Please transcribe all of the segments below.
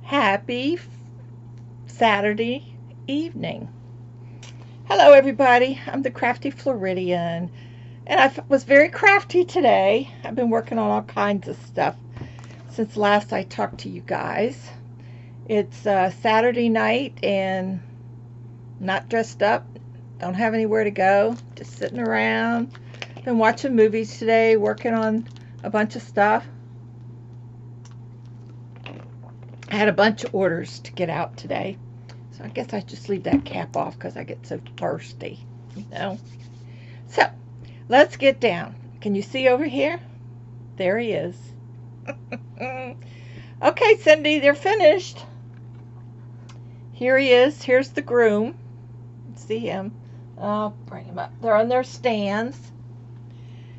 Happy Saturday evening. Hello, everybody. I'm the Crafty Floridian, and I was very crafty today. I've been working on all kinds of stuff since last I talked to you guys. It's Saturday night, and not dressed up. Don't have anywhere to go. Just sitting around. Been watching movies today, working on a bunch of stuff. I had a bunch of orders to get out today. So I guess I just leave that cap off because I get so thirsty, you know. So let's get down. Can you see over here? There he is. Okay, Cindy, they're finished. Here he is. Here's the groom. See him. I'll bring him up. They're on their stands.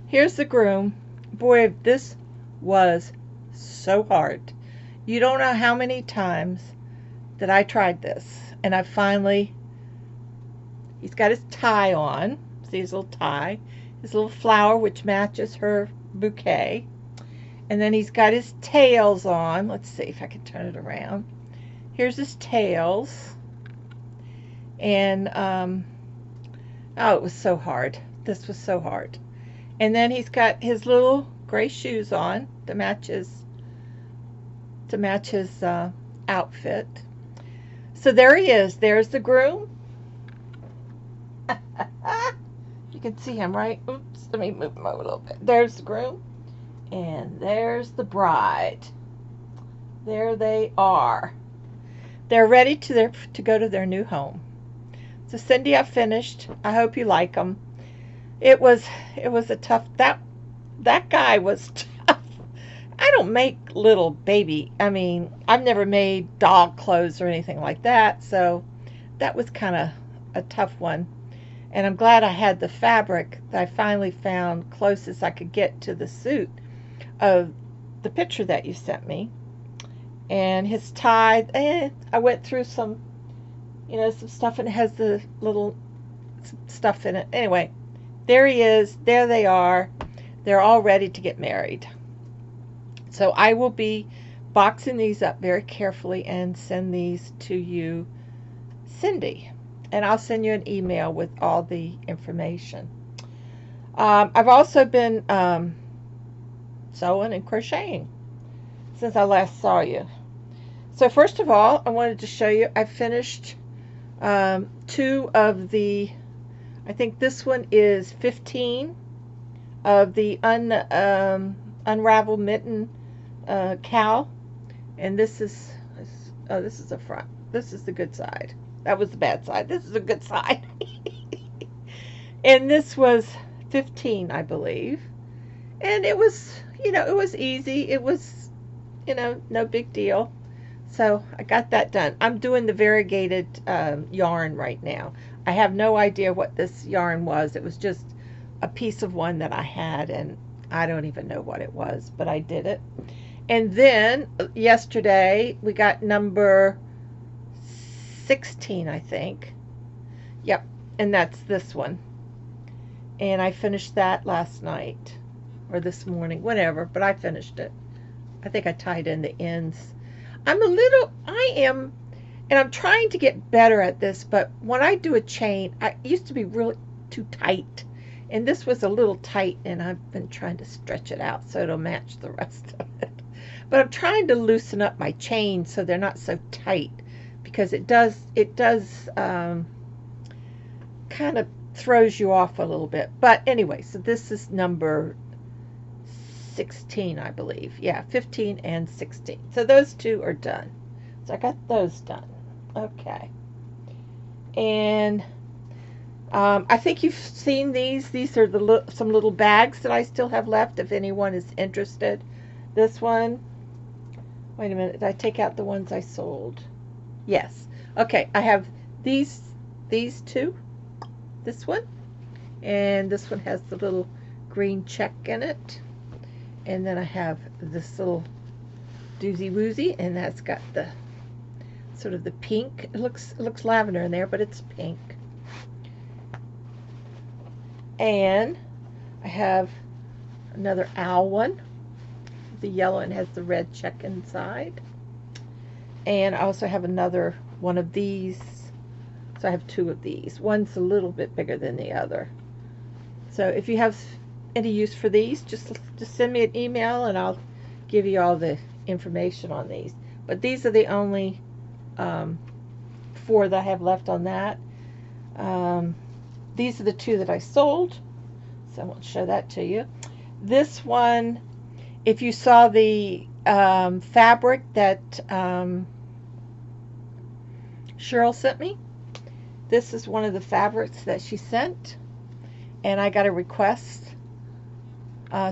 Here's the groom. Boy, this was so hard. You don't know how many times that I tried this. And I finally, he's got his tie on. See his little tie? His little flower, which matches her bouquet. And then he's got his tails on. Let's see if I can turn it around. Here's his tails. And, oh, it was so hard. This was so hard. And then he's got his little gray shoes on to match his outfit. So there he is. There's the groom. You can see him, right? Oops, let me move him over a little bit. There's the groom. And there's the bride. There they are. They're ready to go to their new home. So Cindy, I finished. I hope you like them. It was a tough, that guy was tough. I don't make little baby, I've never made dog clothes or anything like that, so that was kind of a tough one. And I'm glad I had the fabric that I finally found closest I could get to the suit of the picture that you sent me. And his tie, I went through some stuff, and it has the little stuff in it. Anyway, there he is. There they are. They're all ready to get married. So I will be boxing these up very carefully and send these to you, Cindy. And I'll send you an email with all the information. I've also been sewing and crocheting since I last saw you. So first of all, I wanted to show you, I finished two of the, I think this one is 15 of the unravel mitten cowl, and this is the front. This is the good side. That was the bad side. This is the good side. And this was 15, I believe, and it was it was easy. It was no big deal. So I got that done. I'm doing the variegated yarn right now. I have no idea what this yarn was. It was just a piece of one that I had, and I don't even know what it was, but I did it. And then yesterday we got number 16, I think. Yep, and that's this one. And I finished that last night or this morning, whatever, but I finished it. I think I tied in the ends. I am, and I'm trying to get better at this, but when I do a chain, I used to be really too tight. And this was a little tight, and I've been trying to stretch it out so it'll match the rest of it. But I'm trying to loosen up my chains so they're not so tight, because it does kind of throws you off a little bit. But anyway, so this is number 16, I believe. Yeah, 15 and 16. So those two are done. So I got those done. Okay. And I think you've seen these. These are some little bags that I still have left if anyone is interested. This one. Wait a minute. Did I take out the ones I sold? Yes. Okay. I have these two. This one. And this one has the little green check in it. And then I have this little doozy woozy, and that's got the sort of the pink. It looks lavender in there, but it's pink. And I have another owl one. The yellow and has the red check inside. And I also have another one of these. So I have two of these. One's a little bit bigger than the other. So if you have any use for these, just send me an email and I'll give you all the information on these. But these are the only 4 that I have left on that. These are the 2 that I sold. So I won't show that to you. This one, if you saw the fabric that Cheryl sent me, this is one of the fabrics that she sent. And I got a request.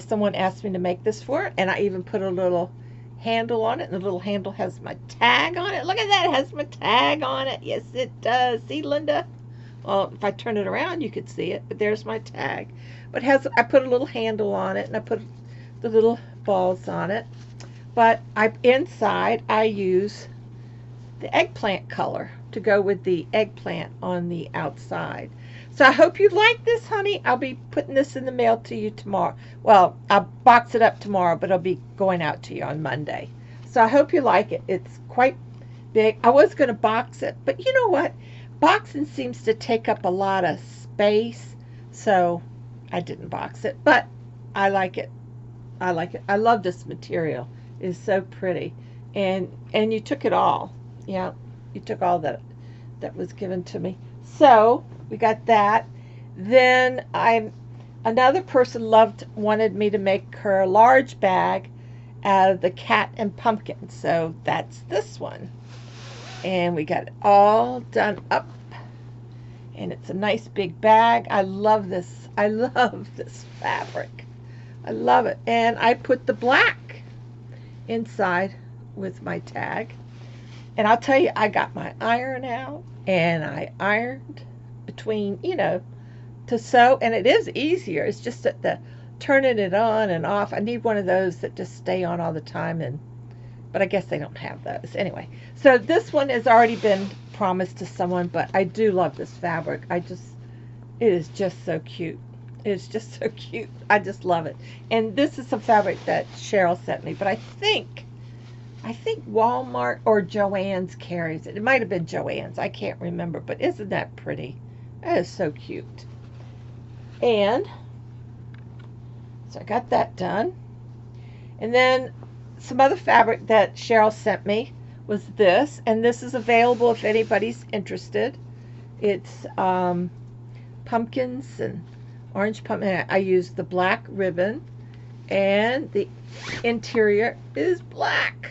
Someone asked me to make this for it, and I even put a little handle on it, and the little handle has my tag on it. Look at that, it has my tag on it. Yes, it does. See, Linda? Well, if I turn it around, you could see it, but there's my tag. But I put a little handle on it, and I put the little balls on it. But inside, I use the eggplant color to go with the eggplant on the outside. So I hope you like this, honey. I'll be putting this in the mail to you tomorrow. Well, I'll box it up tomorrow, but it'll be going out to you on Monday. So I hope you like it. It's quite big. I was going to box it, but you know what? Boxing seems to take up a lot of space, so I didn't box it. But I like it. I like it. I love this material. It is so pretty. And you took it all. Yeah, you took all that was given to me. So we got that. Then another person wanted me to make her a large bag out of the cat and pumpkin. So that's this one. And we got it all done up. And it's a nice big bag. I love this. I love this fabric. I love it. And I put the black inside with my tag. And I'll tell you, I got my iron out and I ironed between, to sew. And it is easier. It's just that the turning it on and off. I need one of those that just stay on all the time. But I guess they don't have those. Anyway, so this one has already been promised to someone, but I do love this fabric. it is just so cute. It's just so cute. I just love it. And this is some fabric that Cheryl sent me, but I think Walmart or Joann's carries it. It might have been Joann's. I can't remember, but isn't that pretty? That is so cute. And so I got that done. And then some other fabric that Cheryl sent me was this, and this is available if anybody's interested. It's pumpkins and orange pumpkin. I used the black ribbon, and the interior is black.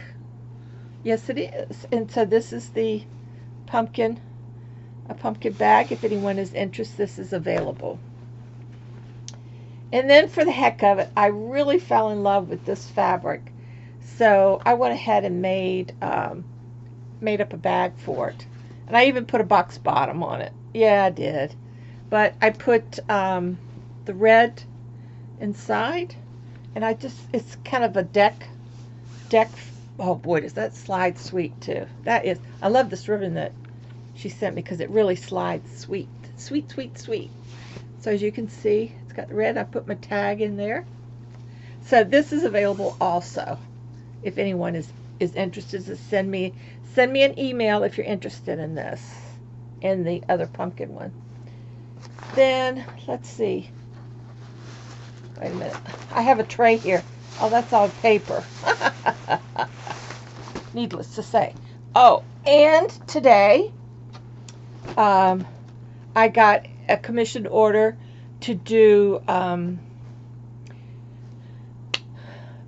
Yes, it is. And so this is the pumpkin bag. If anyone is interested, this is available. And then for the heck of it, I really fell in love with this fabric. So I went ahead and made up a bag for it. And I even put a box bottom on it. Yeah, I did. But I put the red inside. And it's kind of a deck. Oh boy, does that slide sweet too. I love this ribbon that she sent me because it really slides sweet. Sweet, sweet, sweet. So as you can see, it's got the red. I put my tag in there. So this is available also. If anyone is interested, to send me an email if you're interested in this and the other pumpkin one. Then let's see. Wait a minute. I have a tray here. Oh, that's all paper. Needless to say. Oh, and today I got a commissioned order to do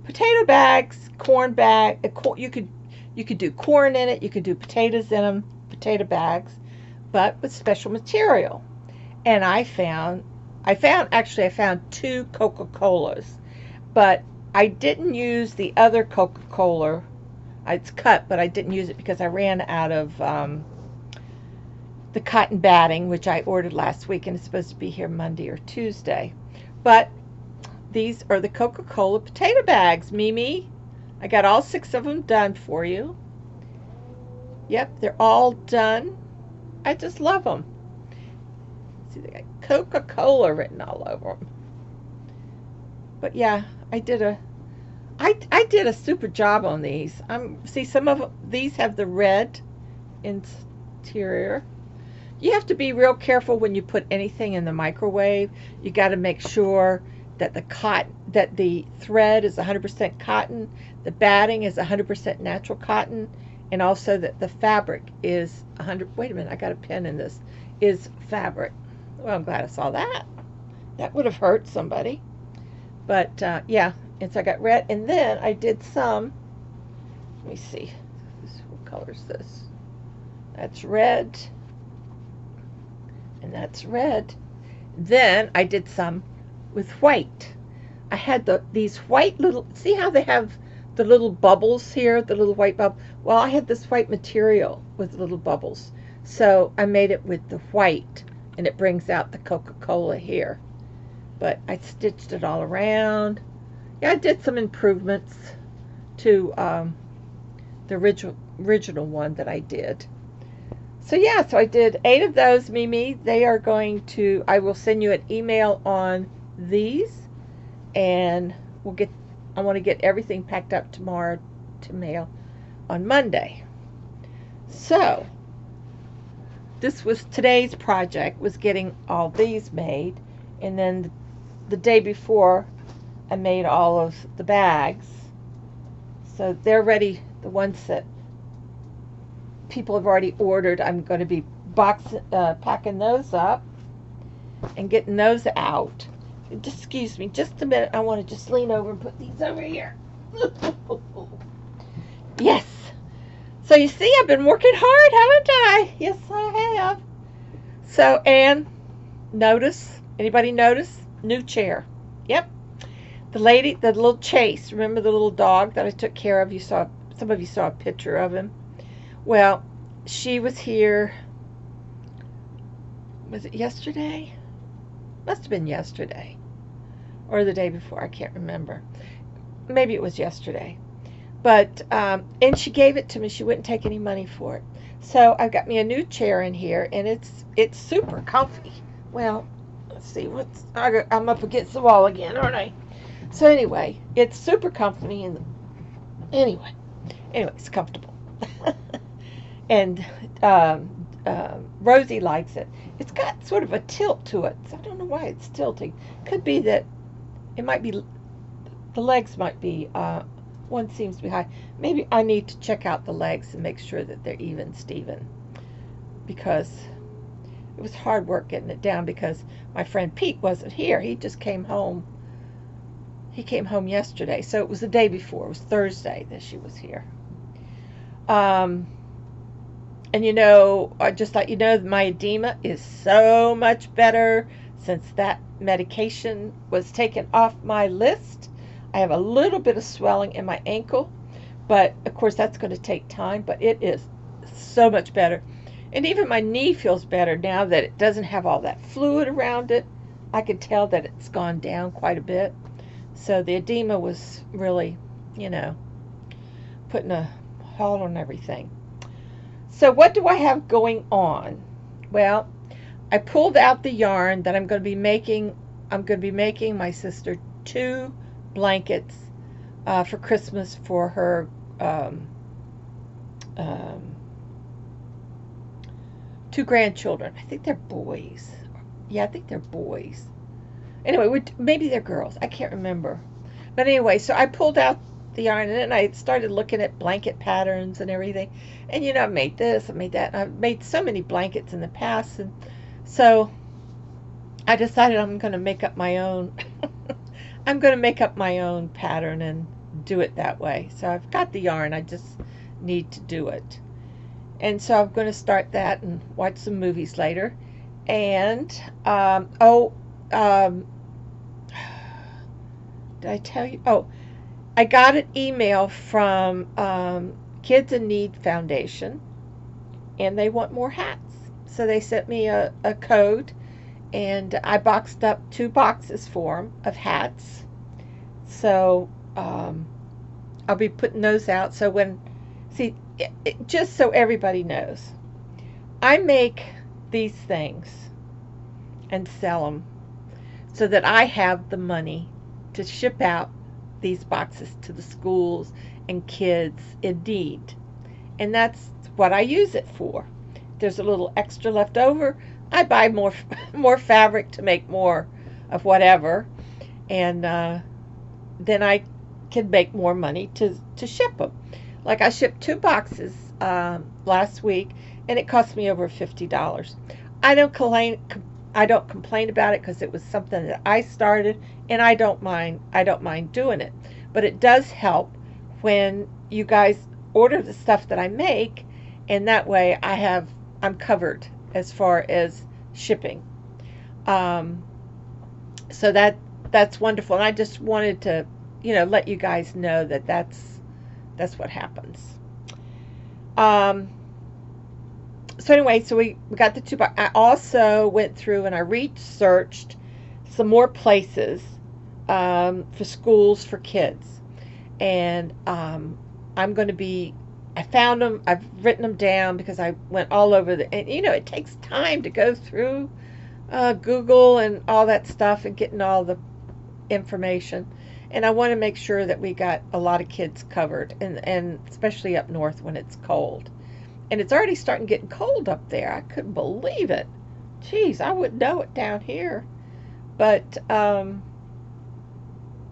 potato bags, corn bag. You could do corn in it. You could do potatoes in them, potato bags, but with special material. And I found 2 Coca-Colas, but I didn't use the other Coca-Cola. It's cut, but I didn't use it because I ran out of the cotton batting, which I ordered last week, and it's supposed to be here Monday or Tuesday. But these are the Coca-Cola potato bags, Mimi. I got all 6 of them done for you. Yep, they're all done. I just love them. See, they got Coca-Cola written all over them. But yeah, I did a I did a super job on these. See, some of these have the red interior. You have to be real careful when you put anything in the microwave. You got to make sure that the thread is 100% cotton, the batting is 100% natural cotton, and also that the fabric is 100. Wait a minute, I got a pin in this. Is fabric. Well, I'm glad I saw that. That would have hurt somebody. But yeah, and so I got red, and then I did some. Let me see. What color is this? That's red. And that's red. Then I did some with white. I had these white little, see how they have the little bubbles here, the little white bubble? Well, I had this white material with little bubbles. So I made it with the white, and it brings out the Coca-Cola here. But I stitched it all around. Yeah, I did some improvements to the original one that I did. So yeah, so I did 8 of those, Mimi. They are going to, I will send you an email on these, and I want to get everything packed up tomorrow to mail on Monday. So this was today's project, was getting all these made, and then the day before I made all of the bags. So they're ready, the ones that people have already ordered. I'm going to be packing those up and getting those out. Just excuse me just a minute. I want to just lean over and put these over here. Yes. So you see, I've been working hard, haven't I? Yes, I have. So, and notice, anybody notice? New chair. Yep. The little Chase, remember the little dog that I took care of? Some of you saw a picture of him. Well, she was here, was it yesterday? Must have been yesterday. Or the day before, I can't remember. Maybe it was yesterday. But, and she gave it to me. She wouldn't take any money for it. So I've got me a new chair in here, and it's super comfy. Well, let's see, I'm up against the wall again, aren't I? So anyway, it's super comfy, and anyway, it's comfortable. And Rosie likes it. It's got sort of a tilt to it, so I don't know why it's tilting. Could be that it might be, the legs might be, one seems to be high. Maybe I need to check out the legs and make sure that they're even, Steven, because it was hard work getting it down because my friend Pete wasn't here. He just came home. He came home yesterday, so it was the day before. It was Thursday that she was here. And you know, just let you know, my edema is so much better since that medication was taken off my list. I have a little bit of swelling in my ankle, but of course that's going to take time, but it is so much better. And even my knee feels better now that it doesn't have all that fluid around it. I can tell that it's gone down quite a bit. So the edema was really, you know, putting a halt on everything. So what do I have going on? Well, I pulled out the yarn that I'm going to be making. I'm going to be making my sister 2 blankets for Christmas for her 2 grandchildren. I think they're boys. Yeah, I think they're boys. Anyway, maybe they're girls. I can't remember. But anyway, so I pulled out the yarn, and then I started looking at blanket patterns and everything. And, you know, I made this, I made that. I've made so many blankets in the past. And so I decided I'm going to make up my own. I'm going to make up my own pattern and do it that way. So I've got the yarn. I just need to do it. And so I'm going to start that and watch some movies later. And, did I tell you? Oh, I got an email from Kids in Need Foundation, and they want more hats. So they sent me a code, and I boxed up 2 boxes for them of hats. So I'll be putting those out. So just so everybody knows, I make these things and sell them so that I have the money to ship out these boxes to the schools and kids in need. And that's what I use it for. There's a little extra left over. I buy more more fabric to make more of whatever, and then I can make more money to ship them. Like I shipped 2 boxes last week, and it cost me over $50. I don't complain. I don't complain about it because it was something that I started, and I don't mind. I don't mind doing it, but it does help when you guys order the stuff that I make, and that way I'm covered as far as shipping. So that's wonderful, and I just wanted to let you guys know that that's what happens. So anyway, so we got the 2 boxes. I also went through and I researched some more places for schools for kids, and I'm going to be. I found them. I've written them down because I went all over and it takes time to go through Google and all that stuff and getting all the information. And I want to make sure that we got a lot of kids covered, and especially up north when it's cold. And it's already starting getting cold up there. I couldn't believe it. Jeez, I wouldn't know it down here. But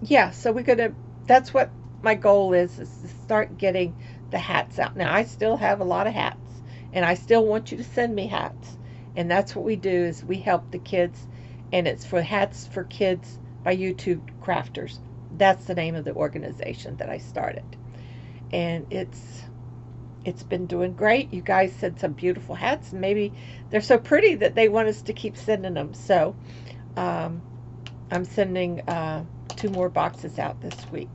yeah, so that's what my goal is to start getting the hats out. Now, I still have a lot of hats, and I still want you to send me hats. And that's what we do, is we help the kids, and it's for Hats for Kids by YouTube Crafters. That's the name of the organization that I started. And it's been doing great. You guys sent some beautiful hats, and maybe they're so pretty that they want us to keep sending them. So I'm sending 2 more boxes out this week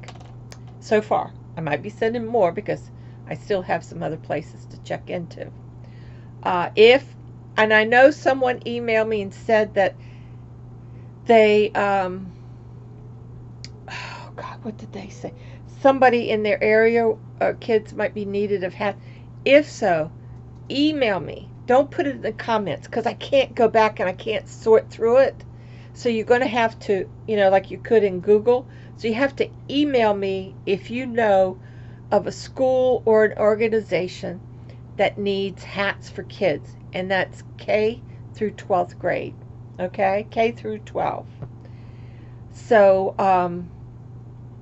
so far. I might be sending more because I still have some other places to check into. And I know someone emailed me and said that they, oh God, what did they say? Somebody in their area, kids might be needed of hats. If so, email me. Don't put it in the comments because I can't go back and I can't sort through it. So you're going to have to, like you could in Google. So you have to email me if you know of a school or an organization that needs hats for kids. And that's K through 12th grade. Okay? K through 12. So,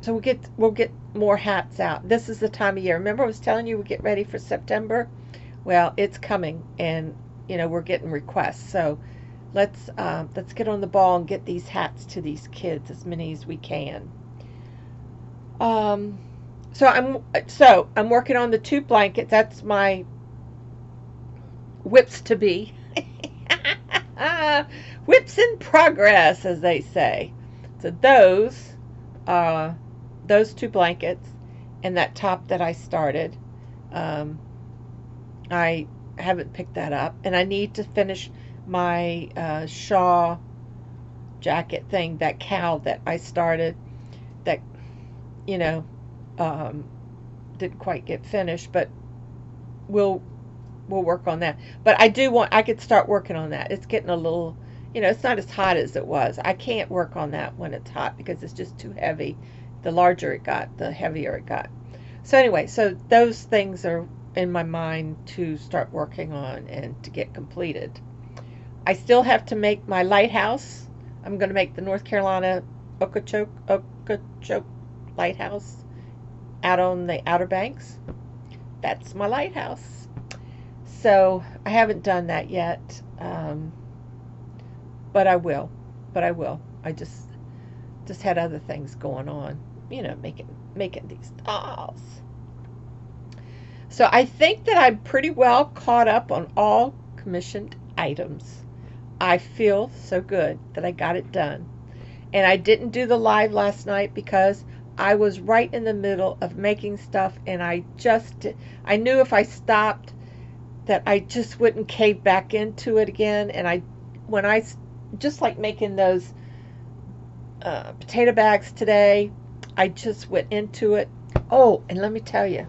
so we'll get more hats out. This is the time of year. Remember I was telling you we get ready for September? Well, it's coming, and we're getting requests. So let's get on the ball and get these hats to these kids, as many as we can. So I'm working on the 2 blankets. That's my whips to be. Whips in progress, as they say. So those 2 blankets and that top that I started, I haven't picked that up, and I need to finish my shawl jacket thing, that cowl that I started, that didn't quite get finished, but we'll work on that. But I could start working on that. It's getting a little, it's not as hot as it was. I can't work on that when it's hot because it's just too heavy. The larger it got, the heavier it got. So anyway, so those things are in my mind to start working on and to get completed. I still have to make my lighthouse. I'm going to make the North Carolina Okeechobee lighthouse out on the Outer Banks. That's my lighthouse. So I haven't done that yet, but I will. I just had other things going on, making these dolls. So I think that I'm pretty well caught up on all commissioned items. I feel so good that I got it done. And I didn't do the live last night because I was right in the middle of making stuff, and I knew if I stopped that I just wouldn't cave back into it again. And when I just like making those potato bags today, I just went into it. Oh, and let me tell you,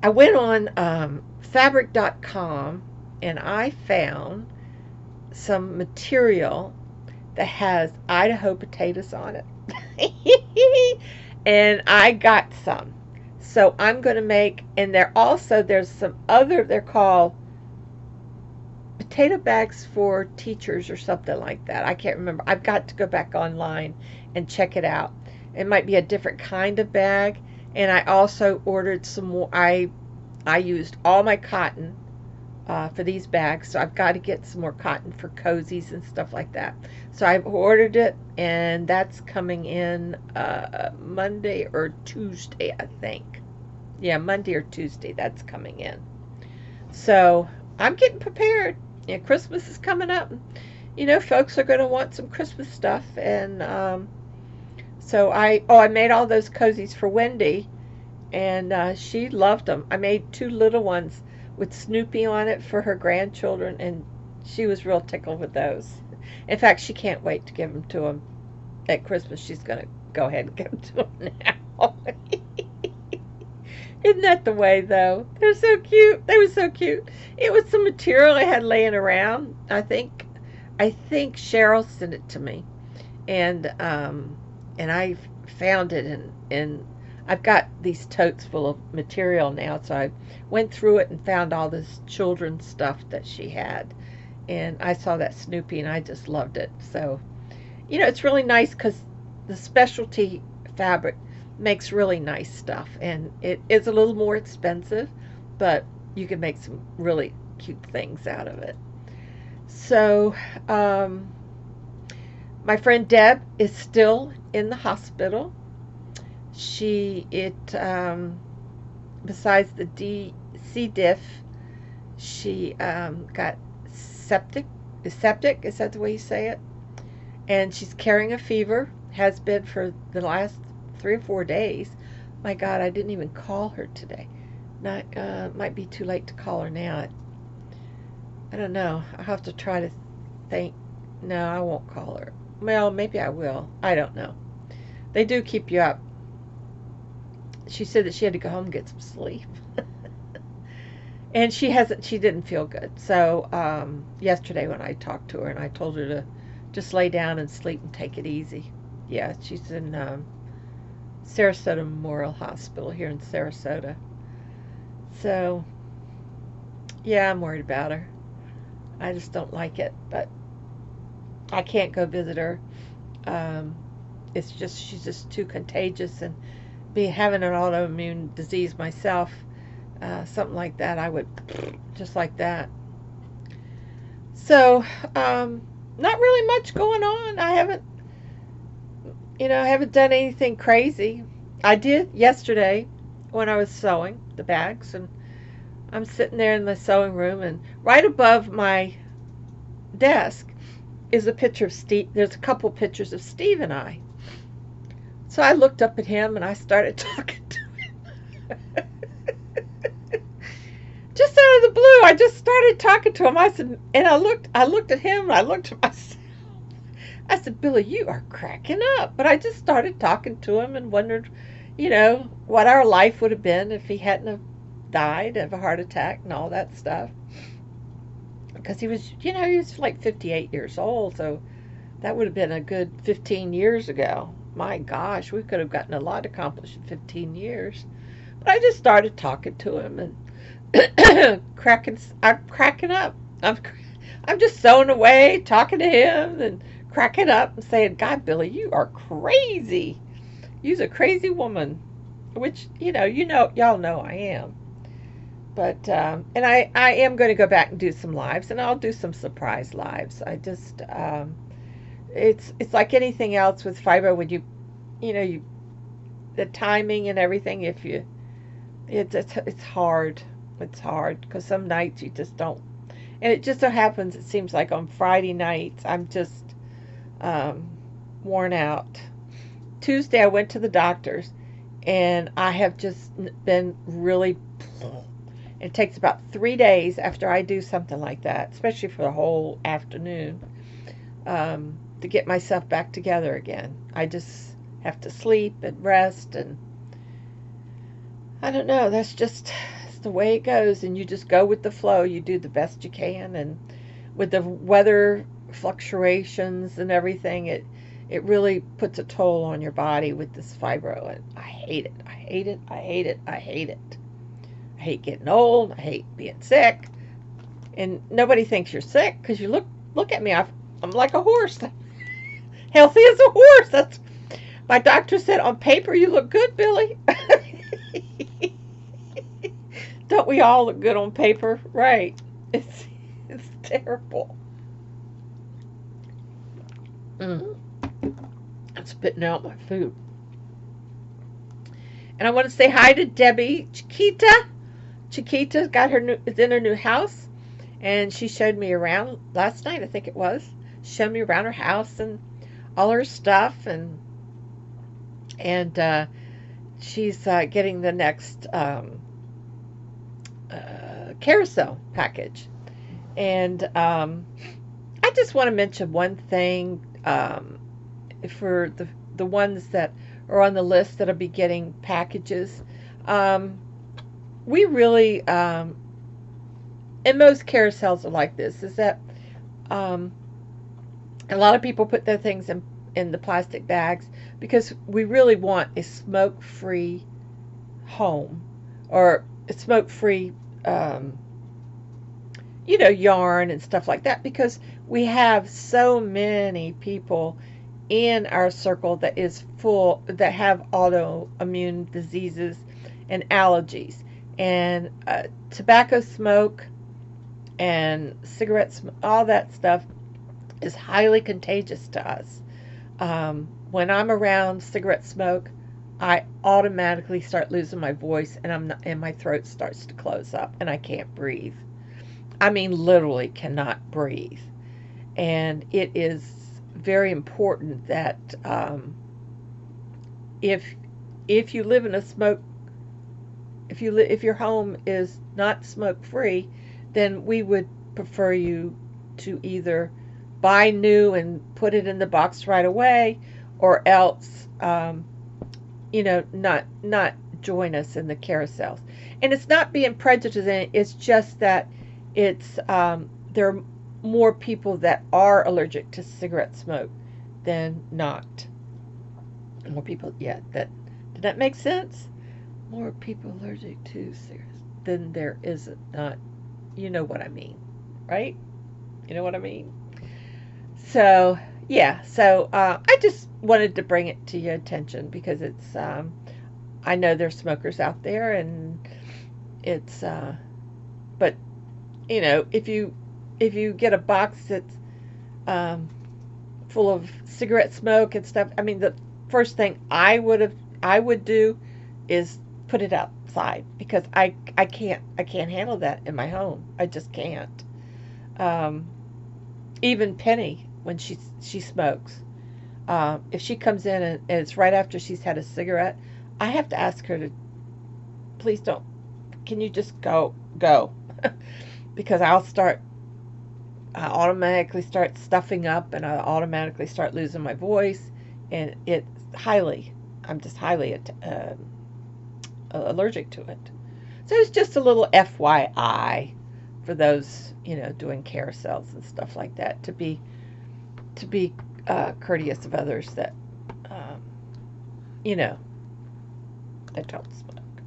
I went on fabric.com and I found some material that has Idaho potatoes on it. And I got some. So I'm going to make, and there's some other, they're called potato bags for teachers or something like that. I can't remember. I've got to go back online and check it out. It might be a different kind of bag. And I also ordered some more. I used all my cotton for these bags, so I've got to get some more cotton for cozies and stuff like that. So I've ordered it, and that's coming in Monday or Tuesday, I think. Yeah, Monday or Tuesday, that's coming in. So I'm getting prepared. Yeah, Christmas is coming up. You know, folks are going to want some Christmas stuff, and so I made all those cozies for Wendy, and she loved them. I made two little ones with Snoopy on it for her grandchildren, and she was real tickled with those. In fact, she can't wait to give them to them at Christmas. She's going to go ahead and give them to them now. Isn't that the way, though? They're so cute. They were so cute. It was some material I had laying around. I think Cheryl sent it to me, and I found it, and I've got these totes full of material now. So I went through it and found all this children's stuff that she had, and I saw that Snoopy, and I just loved it. So, you know, it's really nice because the specialty fabric makes really nice stuff, and it is a little more expensive, but you can make some really cute things out of it. So my friend Deb is still in the hospital. Besides the C. diff, she got septic. Is that the way you say it? And she's carrying a fever, has been for the last 3 or 4 days. My God, I didn't even call her today. Might be too late to call her now. I don't know. I'll have to try to think. No, I won't call her. Well, maybe I will. I don't know. They do keep you up. She said that she had to go home and get some sleep. And she didn't feel good. So yesterday when I talked to her, and I told her to just lay down and sleep and take it easy. Yeah, she's in Sarasota Memorial Hospital here in Sarasota. So, yeah, I'm worried about her. I just don't like it, but I can't go visit her. She's just too contagious, and having an autoimmune disease myself, something like that, I would just like that. So, not really much going on. I haven't done anything crazy. I did yesterday when I was sewing the bags, and I'm sitting there in the sewing room, and right above my desk is a picture of Steve. There's a couple pictures of Steve and I. So I looked up at him, and I started talking to him. Just out of the blue, I just started talking to him. I said, and I looked at him, and I looked at myself. I said, Billy, you are cracking up. But I just started talking to him and wondered, what our life would have been if he hadn't have died of a heart attack and all that stuff. Because he was like 58 years old, so that would have been a good 15 years ago. My gosh, we could have gotten a lot accomplished in 15 years. But I just started talking to him, and I'm cracking up. I'm just sewing away, talking to him, and cracking up and saying, God, Billy, you are crazy. You're a crazy woman, which, y'all know I am. But, and I am going to go back and do some lives, and I'll do some surprise lives. I just, it's like anything else with fibro, when the timing and everything, it's hard. It's hard, because some nights you just don't, and it just so happens, it seems like on Friday nights, I'm just worn out. Tuesday I went to the doctor's, and I have just been really, it takes about 3 days after I do something like that, especially for the whole afternoon, to get myself back together again. I just have to sleep and rest, and I don't know, that's the way it goes, and you just go with the flow. You do the best you can, and with the weather fluctuations and everything, it really puts a toll on your body with this fibro, and I hate it. I hate it. I hate it. I hate it. I hate getting old. I hate being sick. And nobody thinks you're sick because you look at me. I'm like a horse, healthy as a horse. That's my doctor said. On paper, you look good, Billy. Don't we all look good on paper? Right. It's terrible. I'm spitting out my food. And I want to say hi to Debbie Chiquita. Chiquita is in her new house, and she showed me around last night, I think it was. Showed me around her house and all her stuff, and she's getting the next carousel package. And I just want to mention one thing for the ones that are on the list that'll be getting packages. We really, and most carousels are like this, is that a lot of people put their things in the plastic bags because we really want a smoke-free home, or a smoke-free, yarn and stuff like that, because we have so many people in our circle that have autoimmune diseases and allergies, and tobacco smoke and cigarette smoke, all that stuff is highly contagious to us. When I'm around cigarette smoke, I automatically start losing my voice, and my throat starts to close up, and I can't breathe. I mean, literally cannot breathe. And it is very important that if you live in if your home is not smoke free, then we would prefer you to either buy new and put it in the box right away, or else not join us in the carousels. And it's not being prejudiced, it's just that it's there are more people that are allergic to cigarette smoke than not. More people, did that make sense? More people allergic to cigarettes than there is not. You know what I mean, right? You know what I mean? So, I just wanted to bring it to your attention because it's, I know there's smokers out there, and it's, but, if you get a box that's full of cigarette smoke and stuff, I mean, the first thing I would do is put it outside, because I can't handle that in my home. I just can't. Even Penny, when she smokes, if she comes in and it's right after she's had a cigarette, I have to ask her to, please don't, can you just go? Because I automatically start stuffing up, and I automatically start losing my voice, and I'm just highly allergic to it. So it's just a little FYI for those, doing carousels and stuff like that, to be courteous of others that, that don't smoke.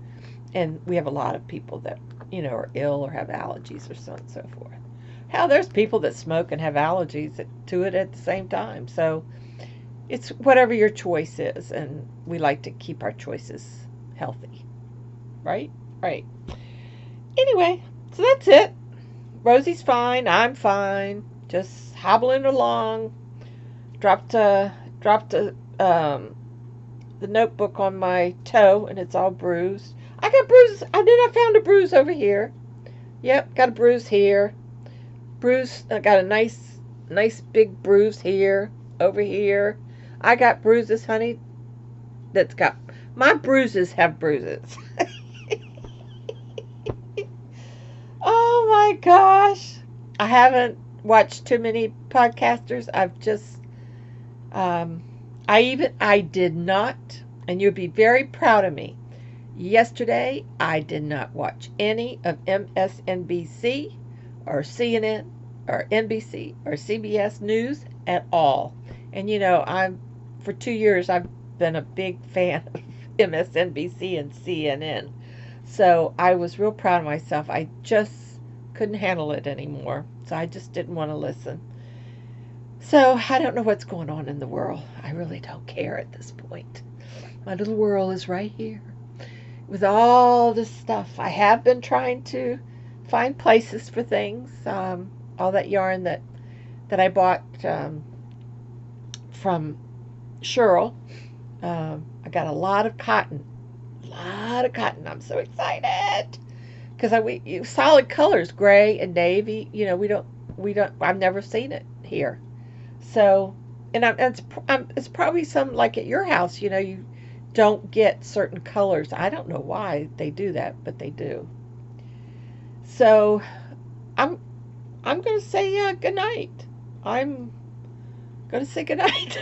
And we have a lot of people that, are ill or have allergies or so on and so forth. Hell, there's people that smoke and have allergies to it at the same time. So it's whatever your choice is, and we like to keep our choices healthy. Right? Right. Anyway, so that's it. Rosie's fine. I'm fine. Just hobbling along. Dropped the notebook on my toe, and it's all bruised. I got bruises. I found a bruise over here. Yep, got a bruise here. I got a nice big bruise here, over here. I got bruises, honey. My bruises have bruises. Oh my gosh. I haven't watched too many podcasters. I've just, I did not, and you'd be very proud of me. Yesterday, I did not watch any of MSNBC or CNN or NBC or CBS News at all. And for 2 years, I've been a big fan of MSNBC and CNN. So I was real proud of myself. I just couldn't handle it anymore. So I just didn't want to listen. So I don't know what's going on in the world. I really don't care at this point. My little world is right here with all this stuff. I have been trying to find places for things. All that yarn that I bought from Cheryl. I got a lot of cotton. A lot of cotton. I'm so excited because we solid colors, gray and navy. We don't. I've never seen it here. So, and it's probably some like at your house. You don't get certain colors. I don't know why they do that, but they do. So, I'm I'm gonna say good night. I'm gonna say good night.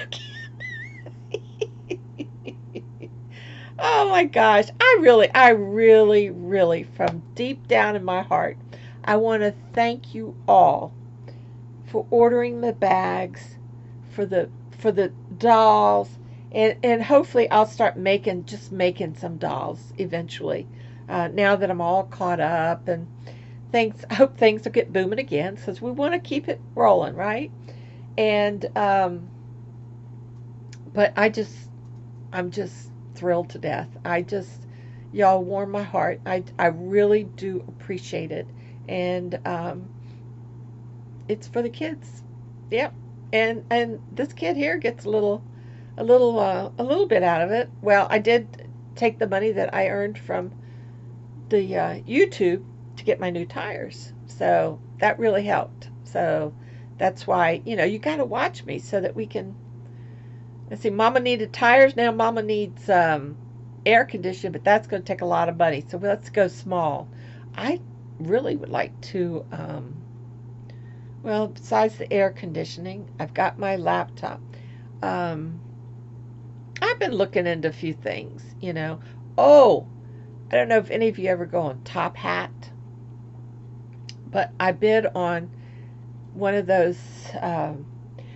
Oh my gosh. I really, from deep down in my heart, I want to thank you all for ordering the bags, for the dolls, and hopefully I'll start making some dolls eventually. Now that I'm all caught up, and I hope things will get booming again, because we want to keep it rolling, right? And but I'm just thrilled to death. Y'all warm my heart. I really do appreciate it, and it's for the kids. Yep. And this kid here gets a little bit out of it. Well, I did take the money that I earned from the YouTube to get my new tires, so that really helped. So that's why you got to watch me so that we can. Let's see, Mama needed tires. Now Mama needs air conditioning, but that's going to take a lot of money. So let's go small. I really would like to, well, besides the air conditioning, I've got my laptop. I've been looking into a few things. Oh, I don't know if any of you ever go on Top Hat, but I bid on one of those.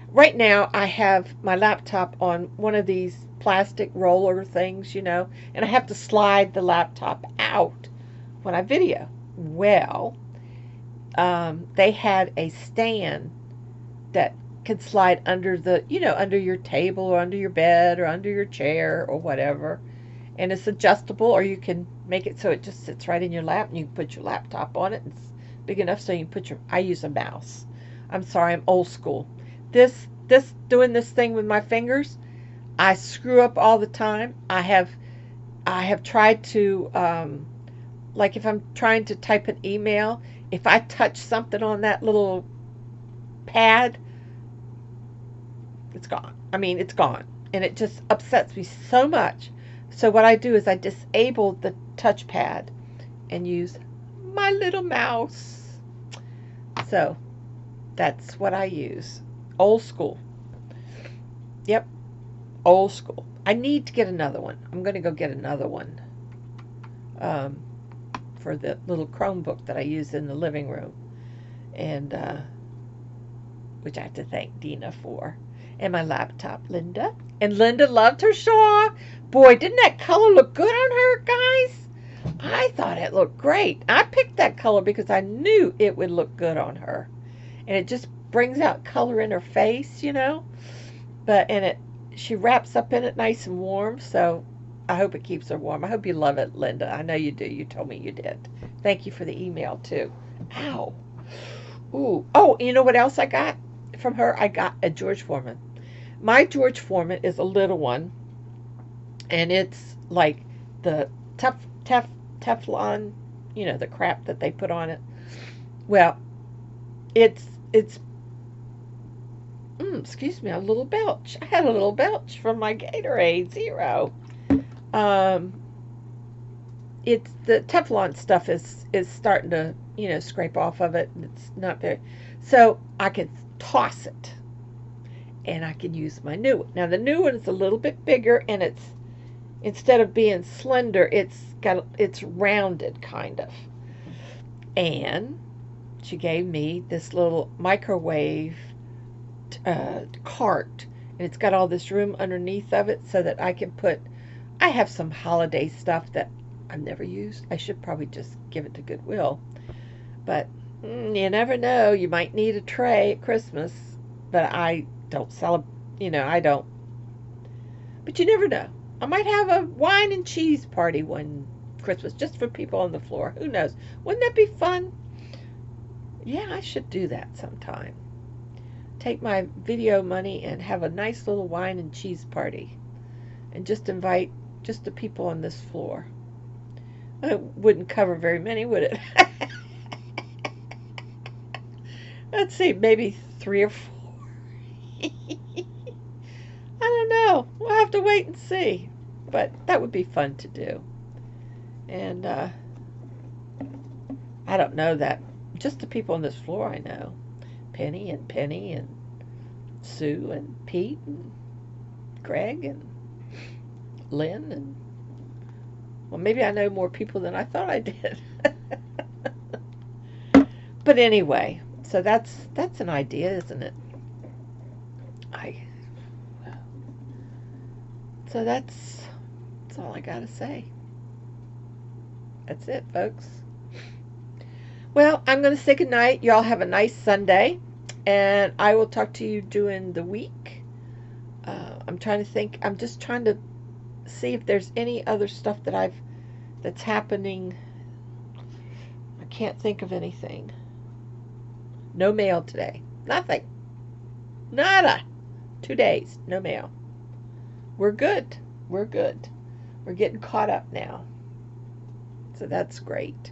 Right now, I have my laptop on one of these plastic roller things, and I have to slide the laptop out when I video. Well, they had a stand that can slide under under your table or under your bed or under your chair or whatever. And it's adjustable, or you can make it so it just sits right in your lap and you can put your laptop on it. It's big enough so you can I use a mouse. I'm sorry, I'm old school. This doing this thing with my fingers, I screw up all the time. I have tried to like if I'm trying to type an email, if I touch something on that little pad, it's gone. I mean, it's gone, and it just upsets me so much. So what I do is I disable the touchpad and use my little mouse. So that's what I use. Old school. Yep. Old school. I need to get another one. I'm going to go get another one for the little Chromebook that I use in the living room, and which I have to thank Dina for. And my laptop, Linda. And Linda loved her shawl. Boy, didn't that color look good on her, guys? I thought it looked great. I picked that color because I knew it would look good on her. And it just brings out color in her face, But she wraps up in it nice and warm, so I hope it keeps her warm. I hope you love it, Linda. I know you do. You told me you did. Thank you for the email, too. Ow. Ooh. Oh, you know what else I got from her? I got a George Foreman. My George Foreman is a little one, and it's like the Teflon, the crap that they put on it. Well, it's excuse me, a little belch. I had a little belch from my Gatorade Zero. It's the Teflon stuff is starting to, scrape off of it. It's not very, so I can toss it, and I can use my new one. Now the new one is a little bit bigger, and it's, instead of being slender, it's rounded kind of. And she gave me this little microwave cart, And it's got all this room underneath of it so that I can put, I have some holiday stuff that I've never used. I should probably just give it to Goodwill. But you never know. You might need a tray at Christmas. But I don't celebrate, I don't. But you never know. I might have a wine and cheese party one Christmas just for people on the floor. Who knows? Wouldn't that be fun? Yeah, I should do that sometime. Take my video money and have a nice little wine and cheese party. And just invite just the people on this floor. It wouldn't cover very many, would it? Let's see, maybe 3 or 4. I don't know. We'll have to wait and see. But that would be fun to do. And I don't know that. Just the people on this floor I know. Penny and Sue and Pete and Greg and Lynn and, well, maybe I know more people than I thought I did. But anyway, so that's an idea, isn't it? So that's all I gotta say. That's it, folks. Well, I'm going to say goodnight. Y'all have a nice Sunday, and I will talk to you during the week. I'm trying to think. I'm just trying to see if there's any other stuff that's happening. I can't think of anything. No mail today. Nothing. Nada. 2 days. No mail. We're good. We're good. We're getting caught up now. So that's great.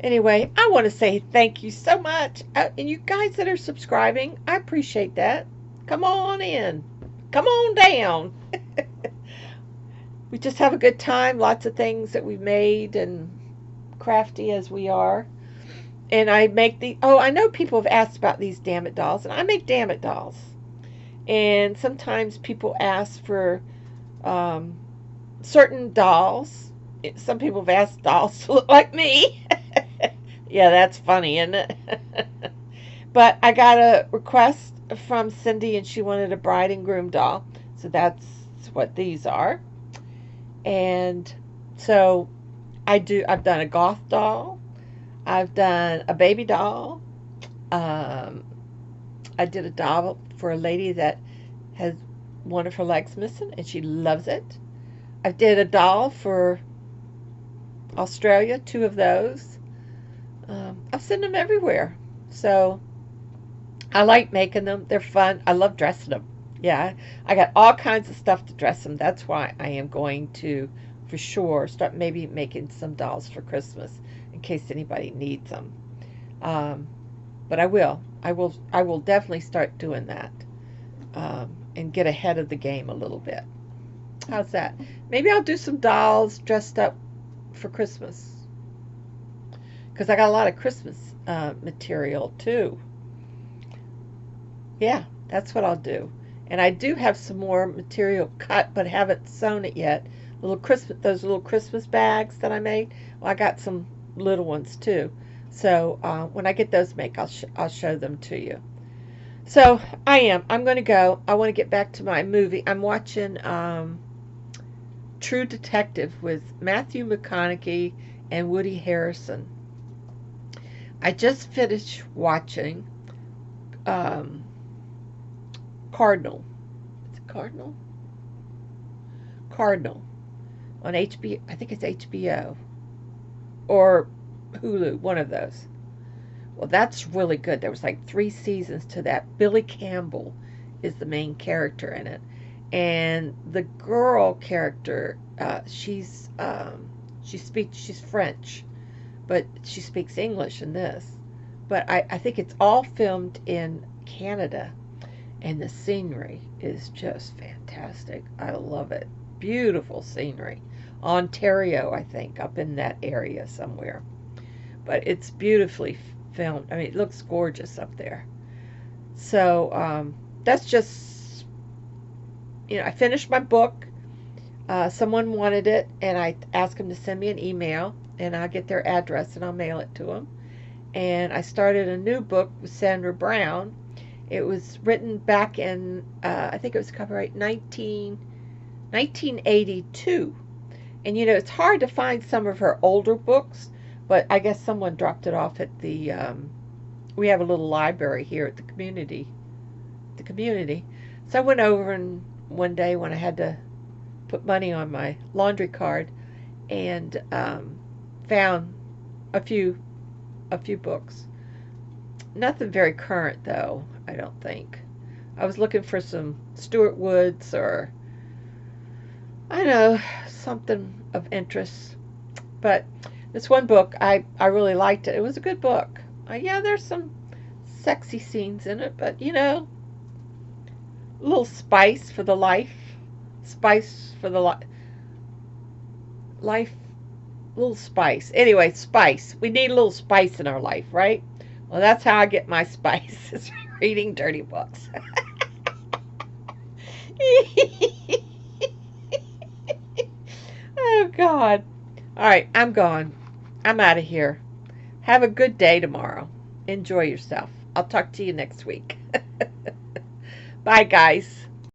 Anyway, I want to say thank you so much. And you guys that are subscribing, I appreciate that. Come on in. Come on down. We just have a good time. Lots of things that we've made, and crafty as we are. And I make I know people have asked about these Damn It dolls, and I make Damn It dolls. And sometimes people ask for certain dolls. Some people have asked dolls to look like me. Yeah, that's funny, isn't it? But I got a request from Cindy, and she wanted a bride and groom doll. So that's what these are. And so I've done a goth doll. I've done a baby doll. I did a doll for a lady that has one of her legs missing, and she loves it. I did a doll for Australia, 2 of those. I've sent them everywhere. So I like making them. They're fun. I love dressing them. Yeah, I got all kinds of stuff to dress them. That's why I am going to, for sure, start maybe making some dolls for Christmas in case anybody needs them. But I will definitely start doing that and get ahead of the game a little bit. How's that? Maybe I'll do some dolls dressed up for Christmas, because I got a lot of Christmas material too. Yeah, that's what I'll do. And I do have some more material cut, but haven't sewn it yet. Those little Christmas bags that I made. Well, I got some little ones too. So when I get those made, I'll show them to you. So I'm going to go. I want to get back to my movie. I'm watching True Detective with Matthew McConaughey and Woody Harrelson. I just finished watching Cardinal. Is it Cardinal? Cardinal on HBO. I think it's HBO or Hulu, one of those. Well, that's really good. There was like 3 seasons to that. Billy Campbell is the main character in it, and the girl character, she's French, but she speaks English in this. But I think it's all filmed in Canada, and the scenery is just fantastic. I love it. Beautiful scenery. Ontario, I think, up in that area somewhere. But it's beautifully filmed. I mean, it looks gorgeous up there. So that's just, I finished my book. Someone wanted it, and I asked them to send me an email, and I'll get their address, and I'll mail it to them. And I started a new book with Sandra Brown, It was written back in, I think it was copyright 1982. And you know, it's hard to find some of her older books, but I guess someone dropped it off at the, we have a little library here at the community. So I went over and one day when I had to put money on my laundry card and found a few books. Nothing very current though, I don't think. I was looking for some Stuart Woods or I don't know, something of interest. But this one book, I really liked it. It was a good book. Yeah, there's some sexy scenes in it, but you know, a little spice for the life. Spice for the life. Little spice. Anyway, spice. We need a little spice in our life, right? Well, that's how I get my spice, is reading dirty books. Oh, God. All right, I'm gone. I'm out of here. Have a good day tomorrow. Enjoy yourself. I'll talk to you next week. Bye, guys.